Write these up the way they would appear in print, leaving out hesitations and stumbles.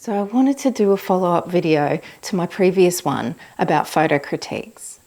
So I wanted to do a follow-up video to my previous one about photo critiques.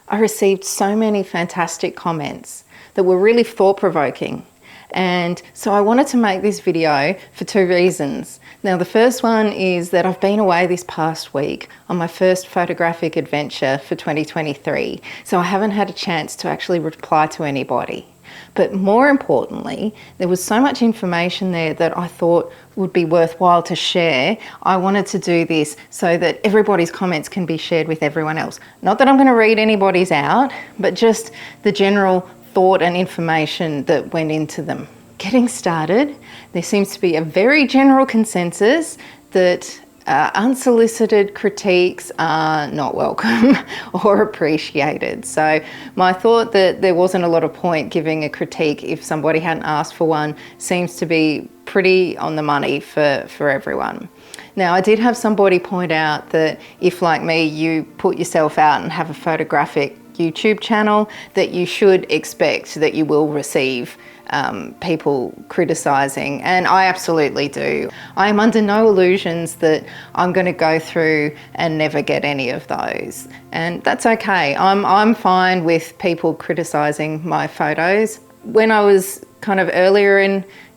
I received so many fantastic comments that were really thought-provoking. And so I wanted to make this video for two reasons. Now, the first one is that I've been away this past week on my first photographic adventure for 2023. So I haven't had a chance to actually reply to anybody. But more importantly, there was so much information there that I thought would be worthwhile to share. I wanted to do this so that everybody's comments can be shared with everyone else. Not that I'm going to read anybody's out, but just the general thought and information that went into them. Getting started, there seems to be a very general consensus that unsolicited critiques are not welcome or appreciated. So my thought that there wasn't a lot of point giving a critique if somebody hadn't asked for one seems to be pretty on the money for everyone. Now, I did have somebody point out that if, like me, you put yourself out and have a photographic YouTube channel, that you should expect that you will receive people criticising, and I absolutely do. I am under no illusions that I'm going to go through and never get any of those, and that's okay. I'm fine with people criticising my photos. When I was kind of earlier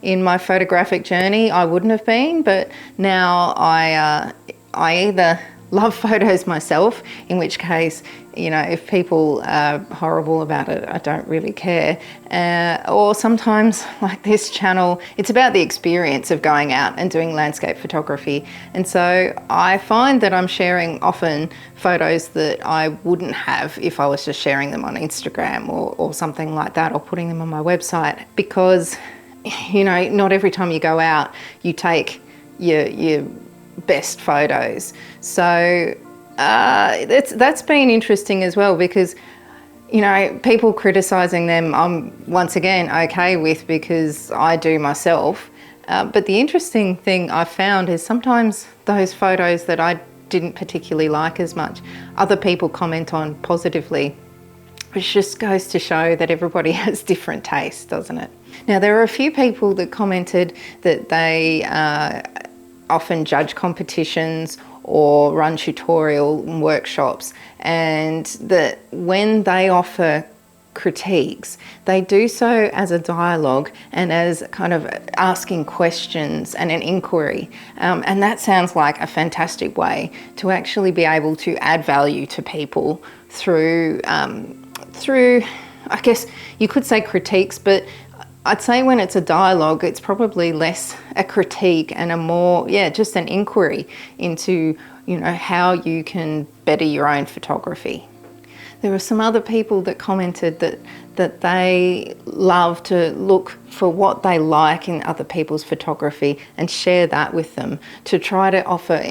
in my photographic journey, I wouldn't have been, but now I either love photos myself, in which case, you know, if people are horrible about it, I don't really care. Or sometimes, like this channel, it's about the experience of going out and doing landscape photography. And so I find that I'm sharing often photos that I wouldn't have if I was just sharing them on Instagram or something like that, or putting them on my website, because, you know, not every time you go out, you take your best photos. So that's been interesting as well, because, you know, people criticising them I'm once again okay with, because I do myself. But the interesting thing I've found is sometimes those photos that I didn't particularly like as much, other people comment on positively, which just goes to show that everybody has different tastes, doesn't it? Now, there are a few people that commented that they often judge competitions or run tutorial workshops, and that when they offer critiques, they do so as a dialogue and as kind of asking questions and an inquiry. And that sounds like a fantastic way to actually be able to add value to people through, I guess you could say critiques, but I'd say when it's a dialogue, it's probably less a critique and a more, just an inquiry into, you know, how you can better your own photography. There were some other people that commented that they love to look for what they like in other people's photography and share that with them to try to offer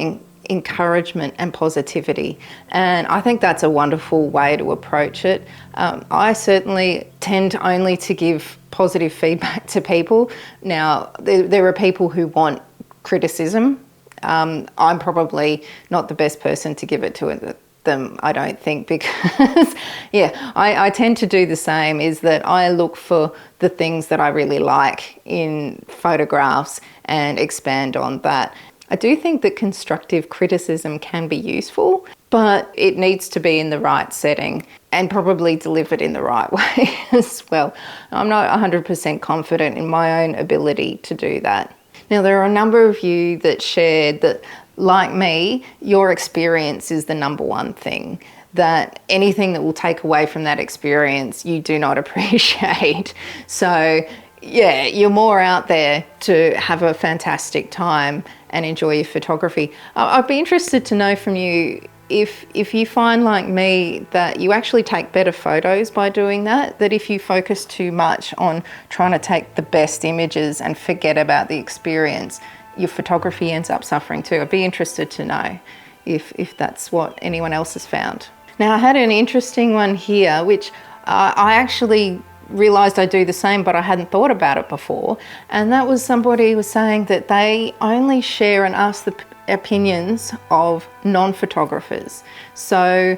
encouragement and positivity. And I think that's a wonderful way to approach it. I certainly tend only to give positive feedback to people. Now, there are people who want criticism. I'm probably not the best person to give it to them, I don't think, because I tend to do the same, is that I look for the things that I really like in photographs and expand on that. I do think that constructive criticism can be useful, but it needs to be in the right setting and probably delivered in the right way as well. I'm not 100% confident in my own ability to do that. Now, there are a number of you that shared that, like me, your experience is the number one thing, that anything that will take away from that experience you do not appreciate. So yeah, you're more out there to have a fantastic time and enjoy your photography. I'd be interested to know from you if you find, like me, that you actually take better photos by doing that if you focus too much on trying to take the best images and forget about the experience, your photography ends up suffering too. I'd be interested to know if that's what anyone else has found. Now, I had an interesting one here, which I actually realised I do the same, but I hadn't thought about it before. And that was somebody was saying that they only share and ask the opinions of non-photographers. So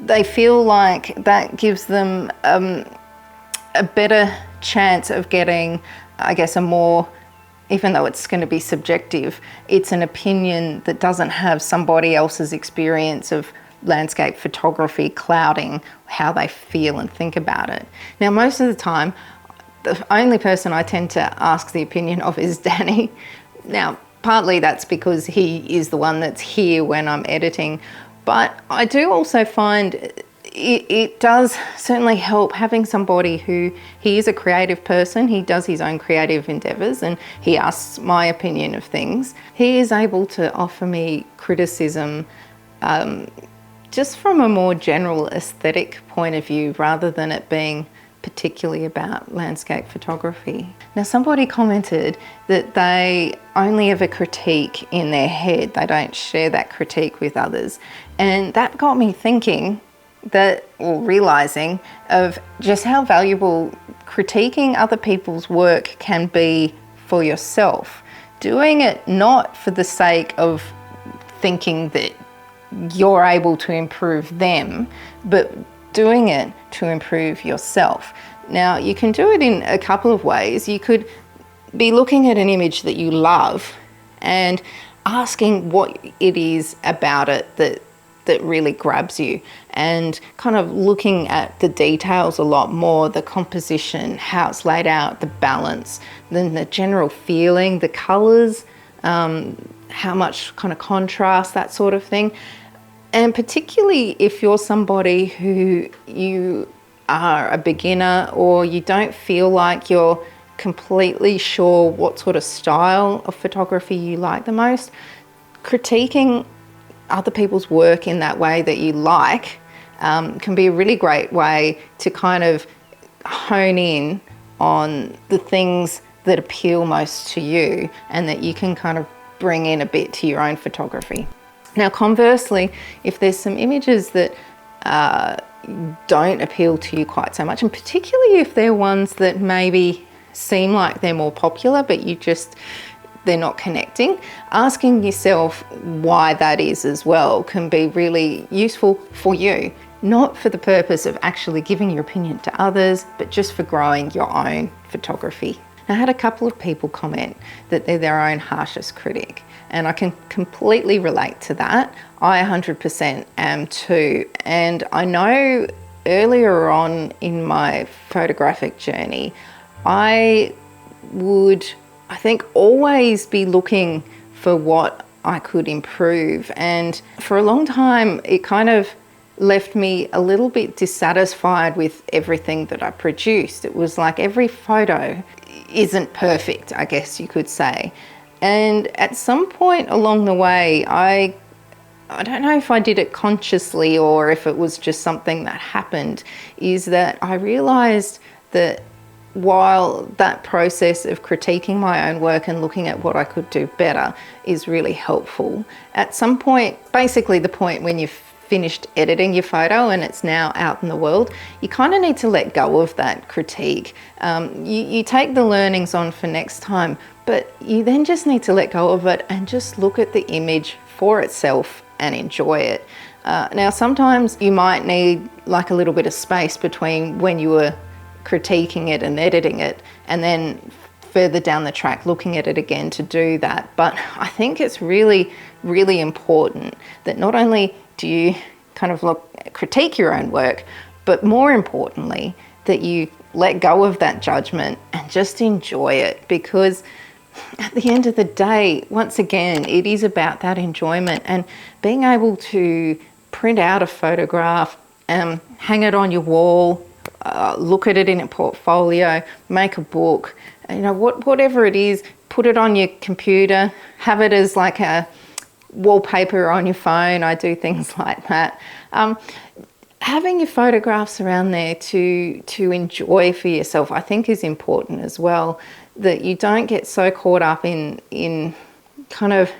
they feel like that gives them a better chance of getting, I guess, a more even though it's going to be subjective, it's an opinion that doesn't have somebody else's experience of landscape photography clouding how they feel and think about it. Now, most of the time, the only person I tend to ask the opinion of is Danny. Now, partly that's because he is the one that's here when I'm editing, but I do also find it does certainly help having somebody who, he is a creative person, he does his own creative endeavours and he asks my opinion of things. He is able to offer me criticism just from a more general aesthetic point of view rather than it being particularly about landscape photography. Now, somebody commented that they only ever critique in their head, they don't share that critique with others, and that got me thinking or realising of just how valuable critiquing other people's work can be for yourself. Doing it not for the sake of thinking that you're able to improve them, but doing it to improve yourself. Now, you can do it in a couple of ways. You could be looking at an image that you love and asking what it is about it that really grabs you, and kind of looking at the details a lot more, the composition, how it's laid out, the balance, then the general feeling, the colours, how much kind of contrast, that sort of thing. And particularly if you're somebody who you are a beginner or you don't feel like you're completely sure what sort of style of photography you like the most, critiquing other people's work in that way that you like can be a really great way to kind of hone in on the things that appeal most to you and that you can kind of bring in a bit to your own photography. Now, conversely, if there's some images that don't appeal to you quite so much, and particularly if they're ones that maybe seem like they're more popular but they're not connecting, asking yourself why that is as well can be really useful for you, not for the purpose of actually giving your opinion to others, but just for growing your own photography. I had a couple of people comment that they're their own harshest critic, and I can completely relate to that. I 100% am too, and I know earlier on in my photographic journey, I think always be looking for what I could improve, and for a long time it kind of left me a little bit dissatisfied with everything that I produced. It was like every photo isn't perfect, I guess you could say. And at some point along the way, I don't know if I did it consciously or if it was just something that happened, is that I realised that while that process of critiquing my own work and looking at what I could do better is really helpful, at some point, basically the point when you've finished editing your photo and it's now out in the world, you kind of need to let go of that critique. You take the learnings on for next time, but you then just need to let go of it and just look at the image for itself and enjoy it. Now, sometimes you might need like a little bit of space between when you were critiquing it and editing it, and then further down the track looking at it again to do that. But I think it's really, really important that not only do you kind of critique your own work, but more importantly, that you let go of that judgment and just enjoy it, because at the end of the day, once again, it is about that enjoyment and being able to print out a photograph and hang it on your wall, look at it in a portfolio, make a book, whatever it is, put it on your computer, have it as like a wallpaper on your phone. I do things like that. Having your photographs around there to enjoy for yourself, I think, is important as well, that you don't get so caught up in kind of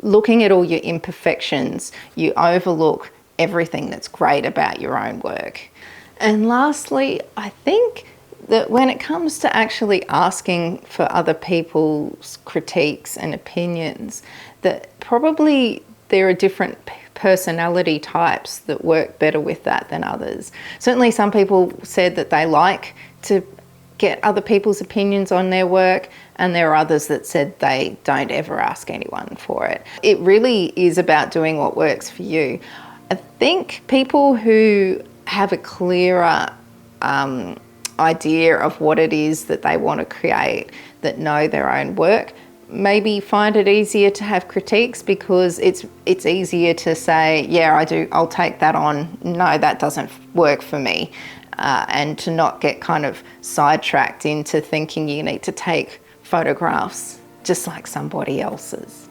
looking at all your imperfections, you overlook everything that's great about your own work. And lastly, I think that when it comes to actually asking for other people's critiques and opinions, that probably there are different personality types that work better with that than others. Certainly some people said that they like to get other people's opinions on their work, and there are others that said they don't ever ask anyone for it. It really is about doing what works for you. I think people who have a clearer idea of what it is that they want to create, that know their own work, maybe find it easier to have critiques, because it's easier to say, yeah, I'll take that on. No, that doesn't work for me. And to not get kind of sidetracked into thinking you need to take photographs just like somebody else's.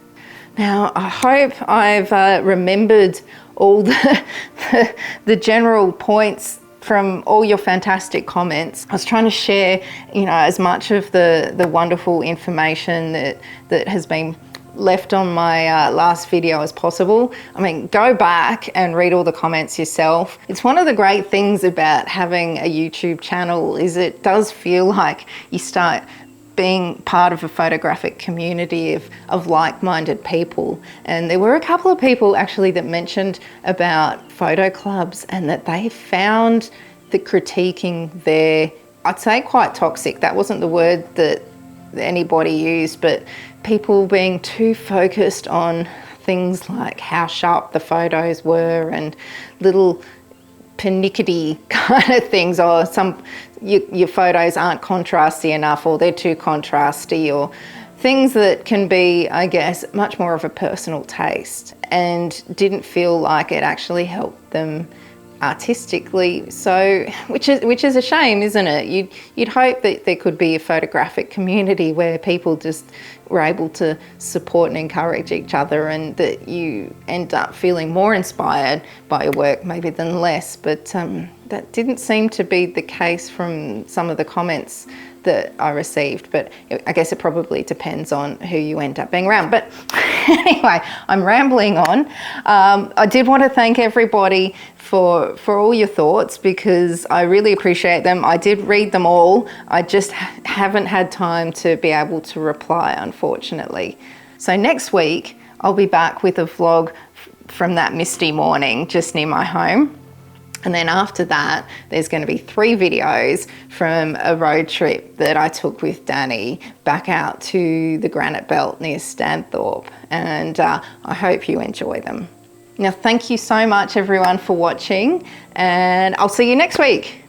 Now, I hope I've remembered all the general points from all your fantastic comments. I was trying to share, as much of the wonderful information that has been left on my last video as possible. I mean, go back and read all the comments yourself. It's one of the great things about having a YouTube channel is it does feel like you start being part of a photographic community of like-minded people. And there were a couple of people actually that mentioned about photo clubs and that they found the critiquing there, I'd say quite toxic. That wasn't the word that anybody used, but people being too focused on things like how sharp the photos were and little pernickety kind of things, or your photos aren't contrasty enough, or they're too contrasty, or things that can be, I guess, much more of a personal taste, and didn't feel like it actually helped them artistically. So, which is a shame, isn't it? You'd hope that there could be a photographic community where people just were able to support and encourage each other, and that you end up feeling more inspired by your work maybe than less. But that didn't seem to be the case from some of the comments that I received, but I guess it probably depends on who you end up being around. But anyway, I'm rambling on. I did want to thank everybody for all your thoughts, because I really appreciate them. I did read them all. I just haven't had time to be able to reply, unfortunately. So next week, I'll be back with a vlog from that misty morning just near my home. And then after that, there's going to be 3 videos from a road trip that I took with Danny back out to the Granite Belt near Stanthorpe. And I hope you enjoy them. Now, thank you so much, everyone, for watching, and I'll see you next week.